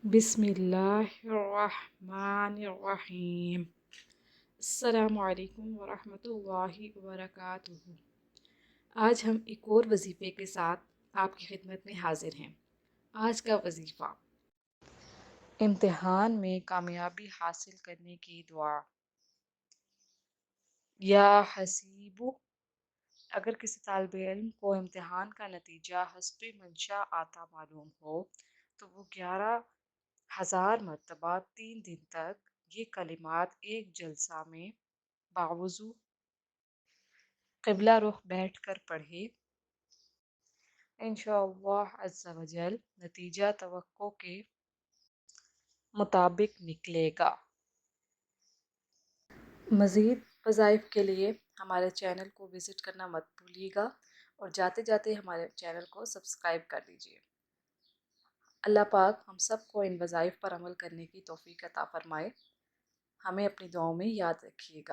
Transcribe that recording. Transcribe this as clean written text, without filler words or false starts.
بسم اللہ الرحمن الرحیم۔ السلام علیکم ورحمۃ اللہ وبرکاتہ۔ آج ہم ایک اور وظیفے کے ساتھ آپ کی خدمت میں حاضر ہیں۔ آج کا وظیفہ: امتحان میں کامیابی حاصل کرنے کی دعا۔ یا حسیب، اگر کسی طالب علم کو امتحان کا نتیجہ حسب منشا آتا معلوم ہو تو وہ 11,000 مرتبہ 3 دن تک یہ کلمات ایک جلسہ میں باوضو قبلہ رخ بیٹھ کر پڑھے۔ انشاءاللہ عز و جل نتیجہ توقع کے مطابق نکلے گا۔ مزید وظائف کے لیے ہمارے چینل کو وزٹ کرنا مت بھولیے گا اور جاتے جاتے ہمارے چینل کو سبسکرائب کر دیجیے۔ اللہ پاک ہم سب کو ان وظائف پر عمل کرنے کی توفیق عطا فرمائے۔ ہمیں اپنی دعاؤں میں یاد رکھیے گا۔